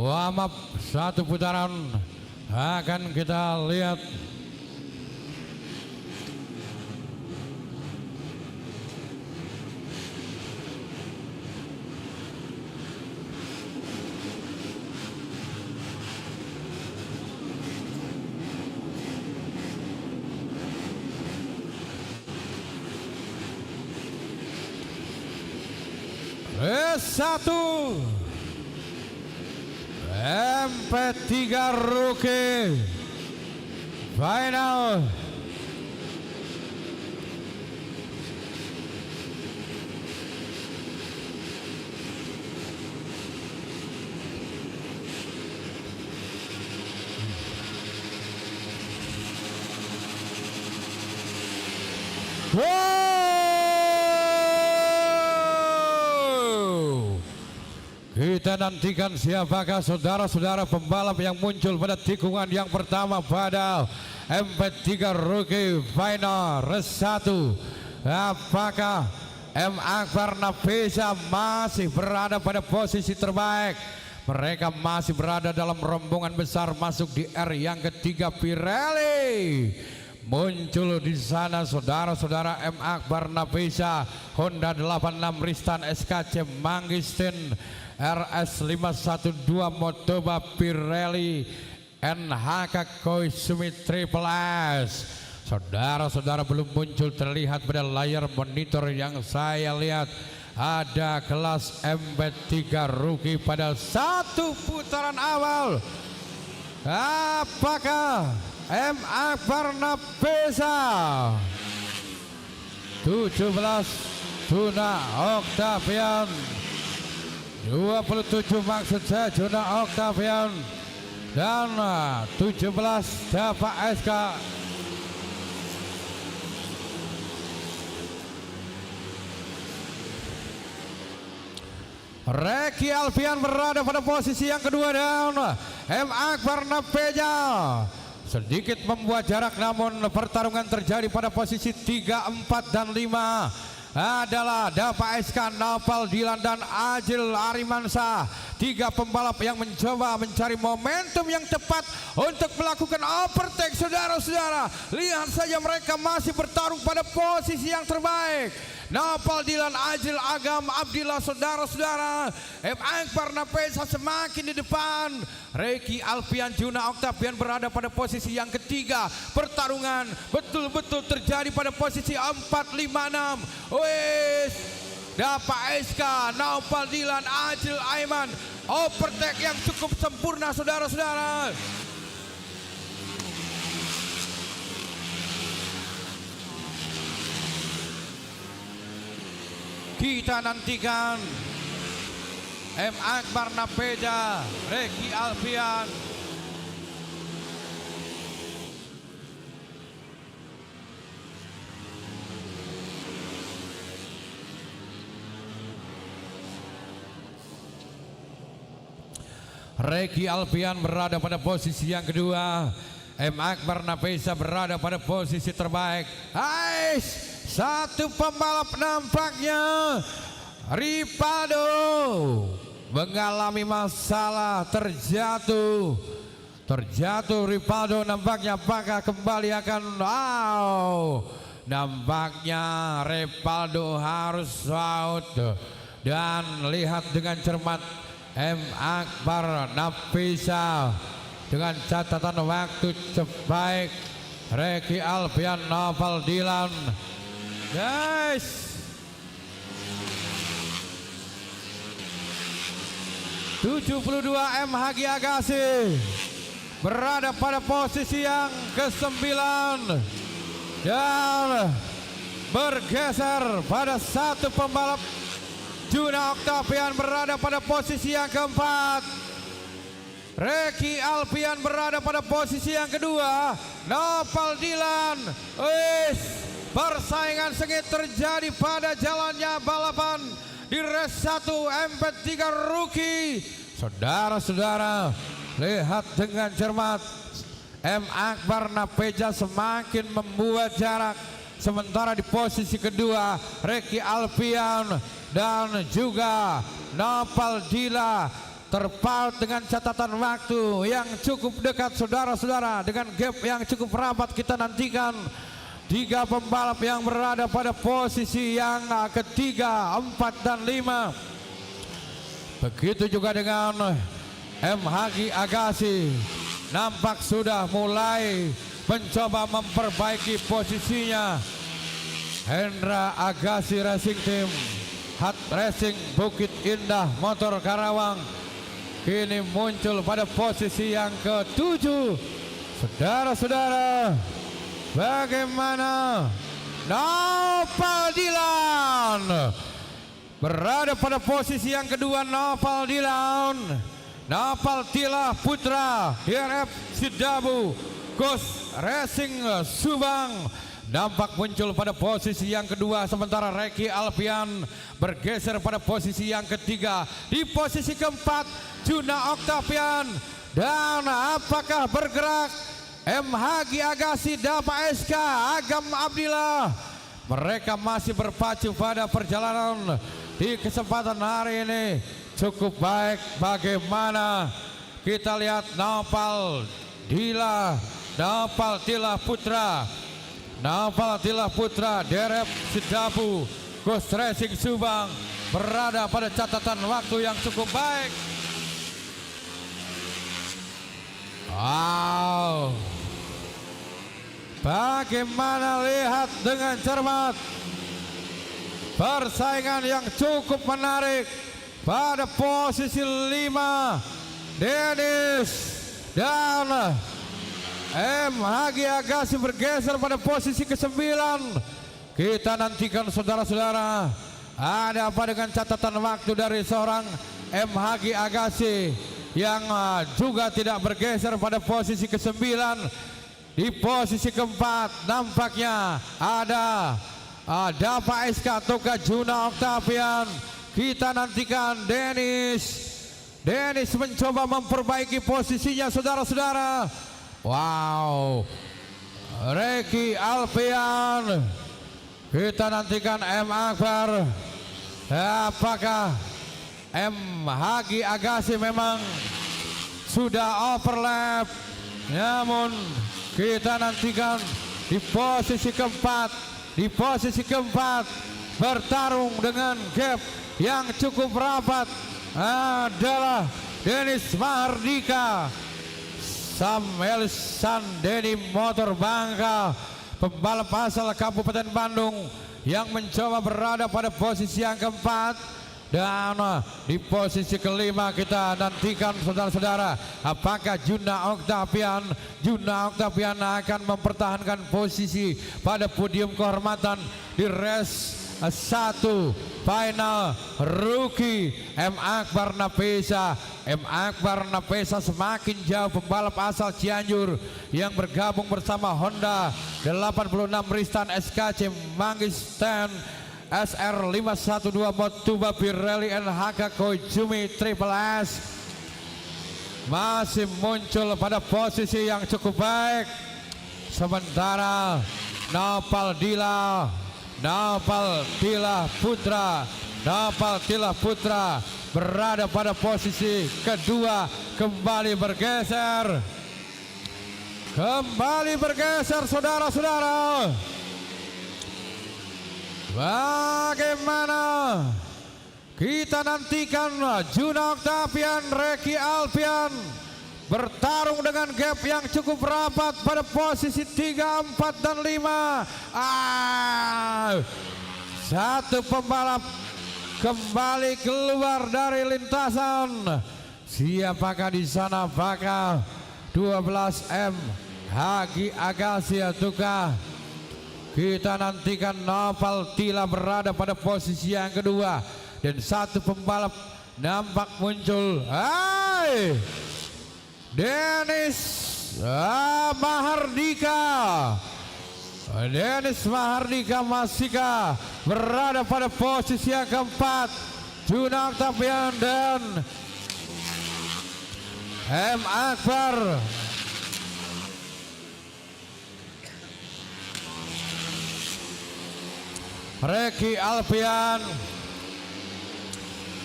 Warm up satu putaran akan kita lihat. S1 MP3 Rookie Final. Kita nantikan siapakah saudara-saudara pembalap yang muncul pada tikungan yang pertama pada MP3 Rookie Final Race 1. Apakah M. Akbar Nafisa masih berada pada posisi terbaik? Mereka masih berada dalam rombongan besar masuk di R yang ketiga Pirelli. Muncul di sana saudara-saudara M. Akbar Nafisa, Honda 86 Ristan SKC Manggistin, RS 512 Motoba Pirelli, NHK Koizumi Triple S. Saudara-saudara belum muncul terlihat pada layar monitor yang saya lihat. Ada kelas MP3 Rookie pada satu putaran awal. Apakah M. Akbar Nafisa 17 Juna Octavian 27 maksud saya Juna Octavian dan 17 Dava SK Reki Alfian berada pada posisi yang kedua dan M. Akbar Nafisa sedikit membuat jarak, namun pertarungan terjadi pada posisi 3, 4 dan 5 adalah Dava SK, Naufal Dilan dan Ajil Arimansa. Tiga pembalap yang mencoba mencari momentum yang tepat untuk melakukan overtake. Saudara-saudara, lihat saja mereka masih bertarung pada posisi yang terbaik. Naufal Dilan, Ajil Agam, Abdillah, saudara-saudara. M. Akbar Nafisa semakin di depan. Reki Alfian, Juna Octavian berada pada posisi yang ketiga. Pertarungan betul-betul terjadi pada posisi 4, 5, 6. Wes, Dava SK, Naufal Dilan, Ajil Aiman. Overtake yang cukup sempurna saudara-saudara. Kita nantikan M. Akbar Nafisa, Reki Alfian. Reki Alfian berada pada posisi yang kedua. M. Akbar Nafisa berada pada posisi terbaik. Ais, satu pembalap nampaknya Ripaldo mengalami masalah, terjatuh Ripaldo nampaknya. Apakah kembali akan nampaknya Ripaldo harus out. Dan lihat dengan cermat M. Akbar Nafisa dengan catatan waktu terbaik. Reki Alfian, Naufal Dilan, guys, 72 MHG Agassi berada pada posisi yang ke-9 dan bergeser pada satu pembalap. Juna Octavian berada pada posisi yang ke-4. Reki Alfian berada pada posisi yang kedua. Naufal Dilan. Persaingan sengit terjadi pada jalannya balapan di Race 1 MP3 Rookie. Saudara-saudara, lihat dengan cermat. M. Akbar Nafisa semakin membuat jarak. Sementara di posisi kedua Reki Alfian dan juga Naufal Dilan terpaut dengan catatan waktu yang cukup dekat saudara-saudara, dengan gap yang cukup rapat. Kita nantikan 3 pembalap yang berada pada posisi yang ketiga, 4 dan 5. Begitu juga dengan MHG Agassi, nampak sudah mulai mencoba memperbaiki posisinya. Hendra Agassi Racing Team, Hard Racing Bukit Indah Motor Karawang kini muncul pada posisi yang ke-7. Saudara-saudara, bagaimana Noval Dilan berada pada posisi yang kedua. Noval Dilan, Noval Tila Putra, DRF Sidabu, Ghost Racing Subang nampak muncul pada posisi yang kedua, sementara Reki Alfian bergeser pada posisi yang ketiga. Di posisi keempat Juna Octavian, dan apakah bergerak MHG Agassi, Dapa SK, Agam Abdillah? Mereka masih berpacu pada perjalanan di kesempatan hari ini. Cukup baik. Bagaimana kita lihat Noval Tila Putra, Noval Tila Putra, DRF Sidabu, Ghost Racing Subang berada pada catatan waktu yang cukup baik. Wow, bagaimana lihat dengan cermat persaingan yang cukup menarik. Pada posisi 5 Dennis dan MHG Agassi bergeser pada posisi ke-9. Kita nantikan saudara-saudara, ada apa dengan catatan waktu dari seorang MHG Agassi yang juga tidak bergeser pada posisi ke-9. Di posisi keempat nampaknya ada Dapa SK Toka Juna Octavian. Kita nantikan Dennis mencoba memperbaiki posisinya saudara-saudara. Wow, Reki Alfian. Kita nantikan M Akbar. Apakah MHG Agassi memang sudah overlap? Namun kita nantikan di posisi keempat bertarung dengan gap yang cukup rapat adalah Dennis Mahardika, Samuel Sandeni Motor Bangka, pembalap asal Kabupaten Bandung yang mencoba berada pada posisi yang keempat. Dan di posisi kelima kita nantikan saudara-saudara, apakah Juna Octavian akan mempertahankan posisi pada podium kehormatan di race 1 final rookie M Akbar Napesa semakin jauh, pembalap asal Cianjur yang bergabung bersama Honda 86 Ristan SKC Manggis 10 SR 512 Motuba Pirelli NHK Koizumi Triple S masih muncul pada posisi yang cukup baik. Sementara Noval Tila Putra berada pada posisi kedua, kembali bergeser saudara-saudara. Bagaimana kita nantikan Juna Octavian, Reki Alfian bertarung dengan gap yang cukup rapat pada posisi 3, 4, dan 5. Satu pembalap kembali keluar dari lintasan. Siapakah di sana? Apakah 12M Hagi Agassi ataukah? Kita nantikan Noval Tila berada pada posisi yang kedua, dan satu pembalap nampak muncul. Dennis Mahardika masihkah berada pada posisi yang keempat. Juna Octavian dan M Akbar Reki Alfian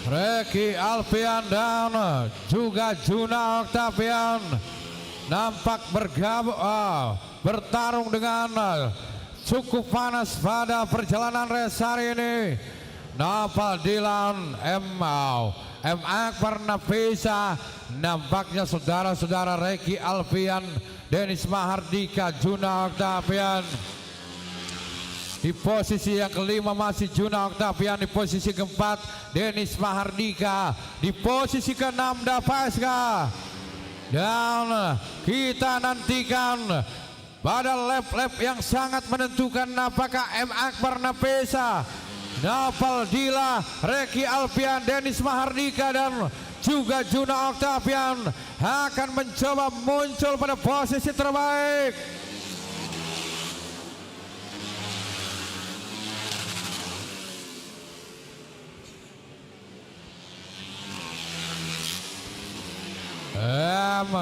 Reki Alfian dan juga Juna Octavian nampak bertarung dengan cukup panas pada perjalanan race hari ini. Nopal Dilan, M. Akbar Nafisa, nampaknya saudara-saudara Reki Alfian, Dennis Mahardika, Juna Octavian. Di posisi yang kelima masih Juna Octavian, di posisi keempat Dennis Mahardika, di posisi keenam Davaska. Dan kita nantikan pada lap-lap yang sangat menentukan apakah M. Akbar Nafisa, Nopal Dila, Reki Alfian, Dennis Mahardika dan juga Juna Octavian akan mencoba muncul pada posisi terbaik. M.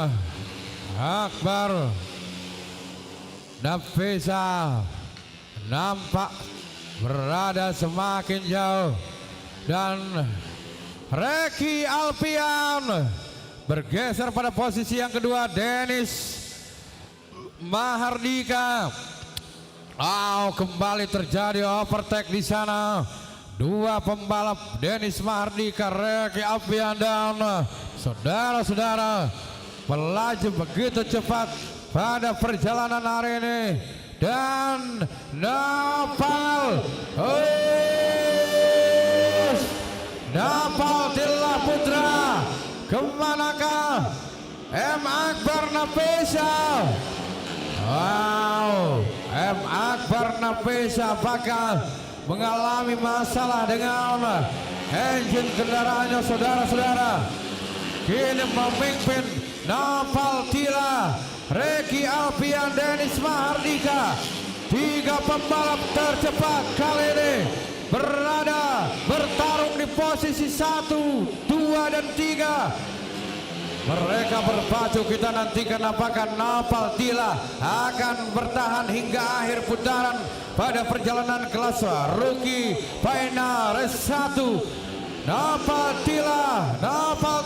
Akbar Nafisa nampak berada semakin jauh dan Reki Alfian bergeser pada posisi yang kedua. Dennis Mahardika, kembali terjadi overtake di sana. Dua pembalap Dennis Mahardika, Reki Alfian dan saudara-saudara melaju begitu cepat pada perjalanan hari ini. Dan Nopal Dila Putra, kemanakah M. Akbar Nafisa? M. Akbar Nafisa bakal mengalami masalah dengan engine kendaraannya, saudara-saudara. Kini memimpin Nopal Dila, Reki Alfian, Dennis Mahardika. Tiga pembalap tercepat kali ini bertarung di posisi 1, 2 dan 3. Mereka berpacu, kita nantikan apakah Nopal Dila akan bertahan hingga akhir putaran pada perjalanan kelas rookie final race 1. Nopal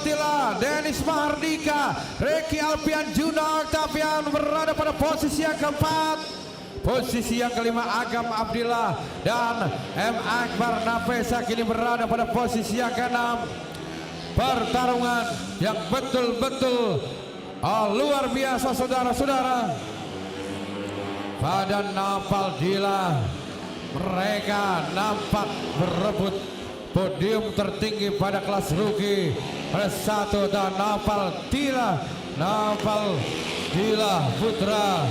Dila, Dennis Mahardika, Reki Alfian, Juna Octavian berada pada posisi yang keempat. Posisi yang kelima Agam Abdillah dan M. Akbar Nafisa kini berada pada posisi yang keenam. Pertarungan yang betul-betul luar biasa, saudara-saudara. Pada Nopal Dila, mereka nampak berebut podium tertinggi pada kelas rookie race 1 dan Nopal Dila Putra,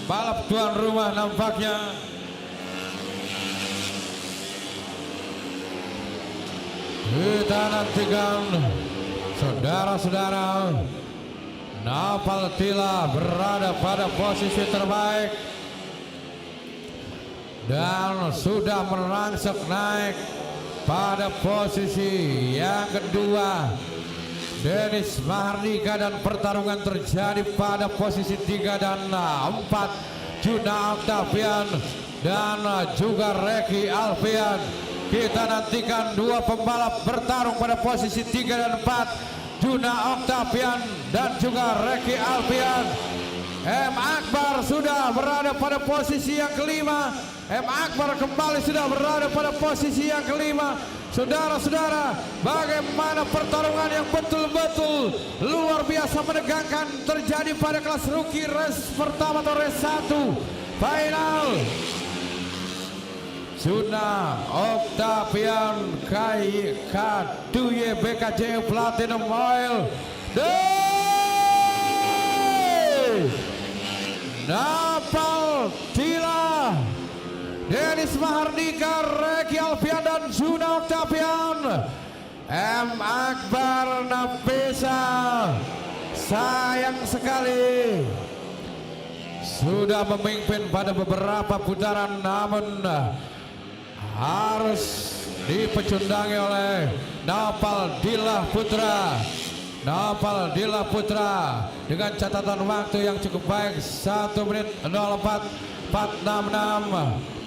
balap tuan rumah nampaknya. Kita nantikan saudara-saudara, Nopal Dila berada pada posisi terbaik dan sudah merangsek naik pada posisi yang kedua. Dennis Mahardika dan pertarungan terjadi pada posisi 3 dan 4. Juna Octavian dan juga Reki Alfian. Kita nantikan dua pembalap bertarung pada posisi 3 dan 4. Juna Octavian dan juga Reki Alfian. M. Akbar sudah berada pada posisi yang kelima. M. Akbar kembali sudah berada pada posisi yang kelima. Saudara-saudara, bagaimana pertarungan yang betul-betul luar biasa menegangkan terjadi pada kelas rookie race pertama atau race 1 final. Juna Octavian K2Y BKJ Platinum Oil. Nopal Dila, Dennis Mahardika, Reki Alfian dan Juna Octavian. M. Akbar Nafisa sayang sekali sudah memimpin pada beberapa putaran, namun harus dipecundangi oleh Nopal Dila Putra. Nopal Dila Putra dengan catatan waktu yang cukup baik 1 menit 04.466.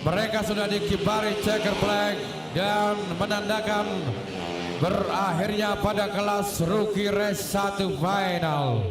Mereka sudah dikibari checker flag dan menandakan berakhirnya pada kelas rookie race 1 final.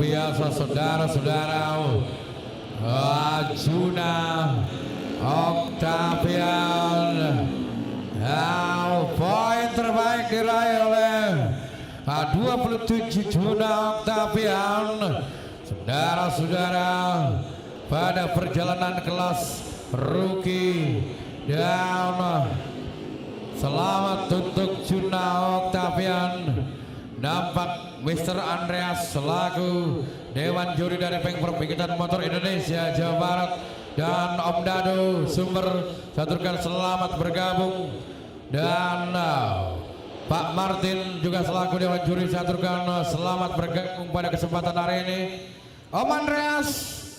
Biasa saudara-saudara, Arjuna Octavian, poin terbaik diraih oleh 27 Juna Octavian. Saudara-saudara, pada perjalanan kelas rookie, dan selamat untuk Juna Octavian. Nampak Mr. Andreas selaku Dewan Juri dari Pengprov Bingkisan Motor Indonesia Jawa Barat, dan Om Dado sumber Caturkan selamat bergabung, dan Pak Martin juga selaku Dewan Juri Caturkan selamat bergabung pada kesempatan hari ini. Om Andreas,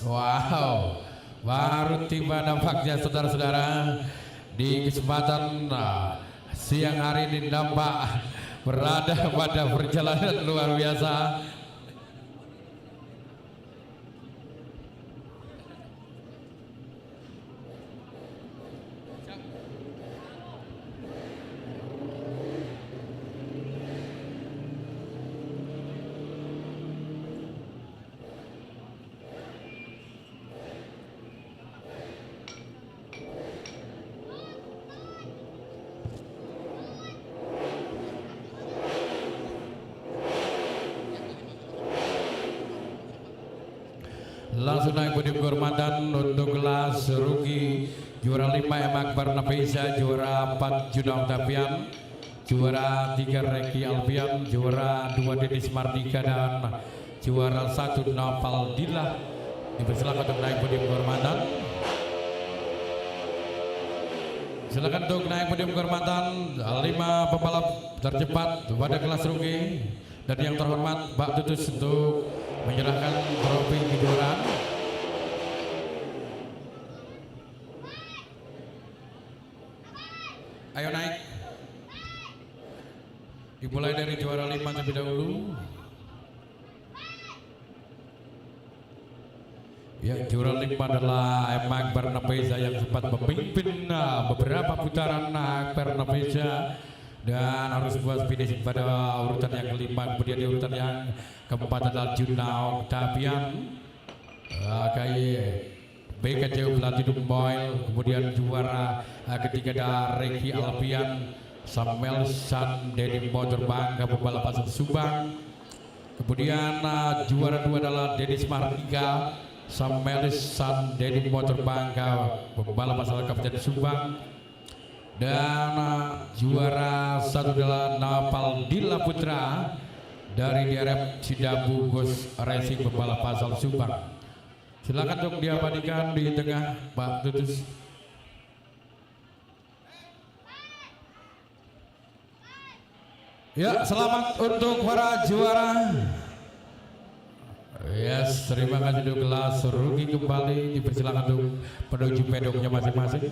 wow, baru tiba nampaknya saudara-saudara di kesempatan siang hari ini, nampak berada pada perjalanan luar biasa. Langsung naik podium kehormatan untuk kelas rookie, juara 5 M. Akbar Nafisa, juara 4 Juna Octavian, juara 3 Reki Alfian, juara 2 Dedis Mardika, dan juara 1 Noval Dila. Dipersilakan untuk naik podium kehormatan. Silakan untuk naik podium kehormatan 5 pembalap tercepat pada kelas rookie, dan yang terhormat Pak Tutus untuk menyerahkan trofi kejuaraan. Ayo naik. Dimulai dari juara 5 terlebih dahulu. Ya, juara 5 adalah M. Akbar Nafisa yang sempat memimpin beberapa putaran Akbar Nafisa, dan harus buat finish pada urutan yang kelima. Kemudian di urutan yang keempat adalah Juna Octavian, BKJ Platinum Boil. Kemudian juara ketiga ada Reki Alfian, Samuel San Dedi Motor Bangga pembalap asal Subang. Kemudian juara 2 adalah Dedis Mardika, Samuel San Dedi Motor Bangga pembalap asal Kabupaten Subang. Dan juara 1 adalah Noval Dila Putra dari DRF Cidabu Gus Racing pembalap asal Subang. Silakan untuk diabadikan di tengah Pak Tutus. Ya, selamat untuk para juara. Yes, terima kasih untuk kelas rookie kembali. Dipersilakan untuk menuju pedoknya masing-masing.